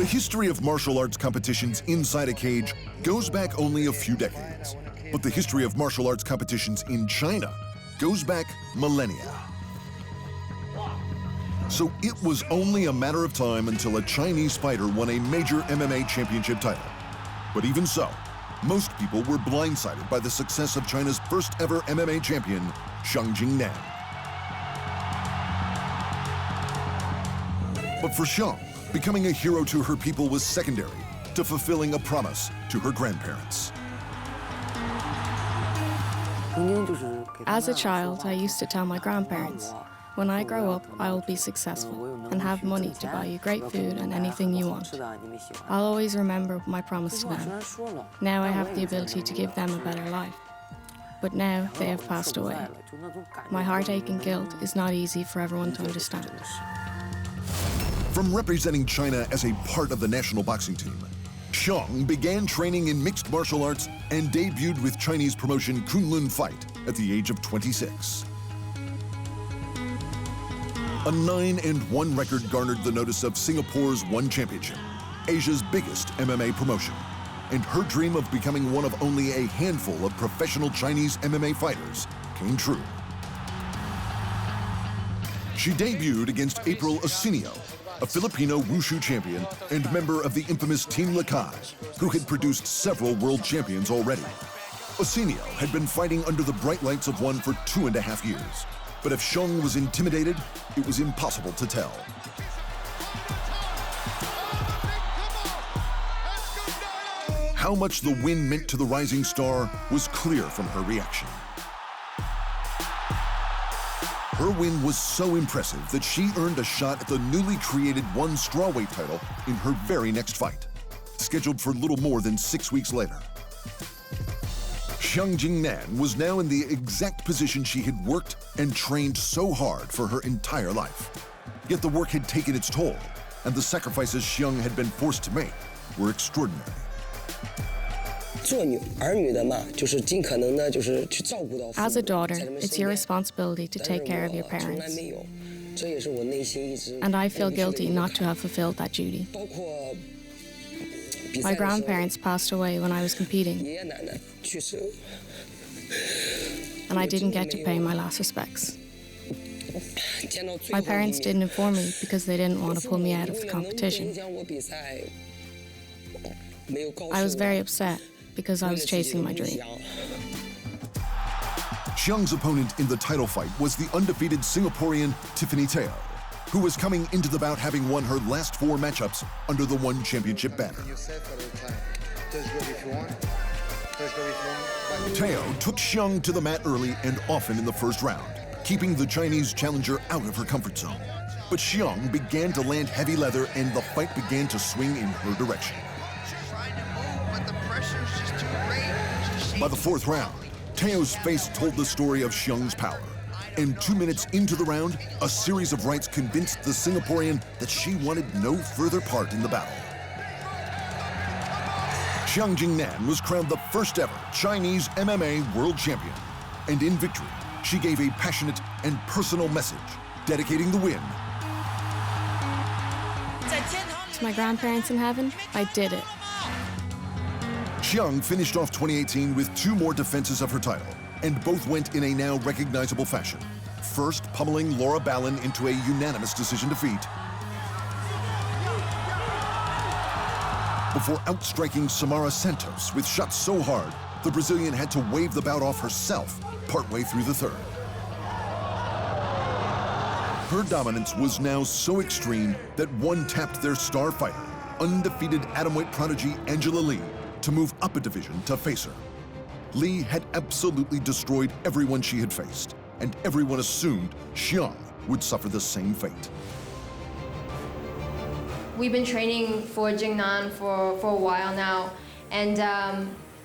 history of martial arts competitions inside a cage goes back only a few decades. But the history of martial arts competitions in China goes back millennia. So it was only a matter of time until a Chinese fighter won a major MMA championship title. But even so, most people were blindsided by the success of China's first ever MMA champion, Xiong Jingnan. But for Xiong, becoming a hero to her people was secondary to fulfilling a promise to her grandparents. As a child, I used to tell my grandparents, when I grow up, I will be successful and have money to buy you great food and anything you want. I'll always remember my promise to them. Now I have the ability to give them a better life. But now they have passed away. My heartache and guilt is not easy for everyone to understand. From representing China as a part of the national boxing team, Xiong began training in mixed martial arts and debuted with Chinese promotion Kunlun Fight at the age of 26. A 9-1 record garnered the notice of Singapore's One Championship, Asia's biggest MMA promotion, and her dream of becoming one of only a handful of professional Chinese MMA fighters came true. She debuted against April Asinio, a Filipino wushu champion and member of the infamous Team Lakay, who had produced several world champions already. Asinio had been fighting under the bright lights of one for 2.5 years. But if Xiong was intimidated, it was impossible to tell. How much the win meant to the rising star was clear from her reaction. Her win was so impressive that she earned a shot at the newly created one strawweight title in her very next fight, scheduled for little more than 6 weeks later. Xiong Jingnan was now in the exact position she had worked and trained so hard for her entire life. Yet the work had taken its toll, and the sacrifices Xiong had been forced to make were extraordinary. As a daughter, it's your responsibility to take care of your parents. And I feel guilty not to have fulfilled that duty. My grandparents passed away when I was competing, and I didn't get to pay my last respects. My parents didn't inform me because they didn't want to pull me out of the competition. I was very upset because I was chasing my dream. Xiong's opponent in the title fight was the undefeated Singaporean Tiffany Teo, who was coming into the bout having won her last 4 matchups under the One Championship banner. Teo took Xiong to the mat early and often in the first round, keeping the Chinese challenger out of her comfort zone. But Xiong began to land heavy leather and the fight began to swing in her direction. By the 4th round, Teo's face told the story of Xiong's power. And 2 minutes into the round, a series of rights convinced the Singaporean that she wanted no further part in the battle. Xiong Jingnan was crowned the first ever Chinese MMA world champion. And in victory, she gave a passionate and personal message, dedicating the win. To my grandparents in heaven, I did it. Xiong finished off 2018 with 2 more defenses of her title, and both went in a now recognizable fashion. First, pummeling Laura Ballin into a unanimous decision defeat, before outstriking Samara Santos with shots so hard, the Brazilian had to wave the bout off herself partway through the 3rd. Her dominance was now so extreme that one tapped their star fighter, undefeated atomweight prodigy Angela Lee, to move up a division to face her. Lee had absolutely destroyed everyone she had faced, and everyone assumed Xiong would suffer the same fate. We've been training for Jingnan for a while now, and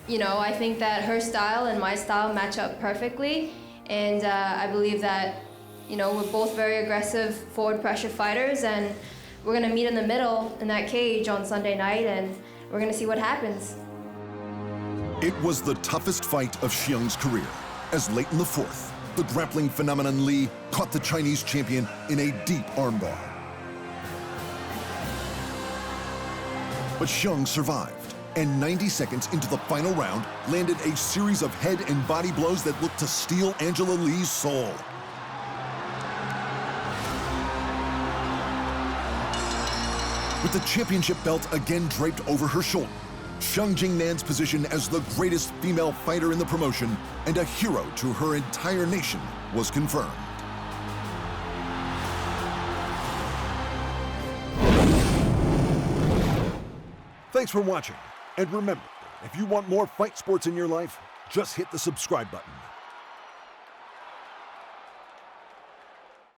you know, I think that her style and my style match up perfectly, and I believe that, you know, we're both very aggressive forward pressure fighters, and we're gonna meet in the middle in that cage on Sunday night, and we're gonna see what happens. It was the toughest fight of Xiong's career, as late in the 4th, the grappling phenomenon Lee caught the Chinese champion in a deep armbar. But Xiong survived, and 90 seconds into the final round, landed a series of head and body blows that looked to steal Angela Lee's soul. With the championship belt again draped over her shoulder, Xiong Jingnan's position as the greatest female fighter in the promotion and a hero to her entire nation was confirmed. Thanks for watching, and remember, if you want more fight sports in your life, just hit the subscribe button.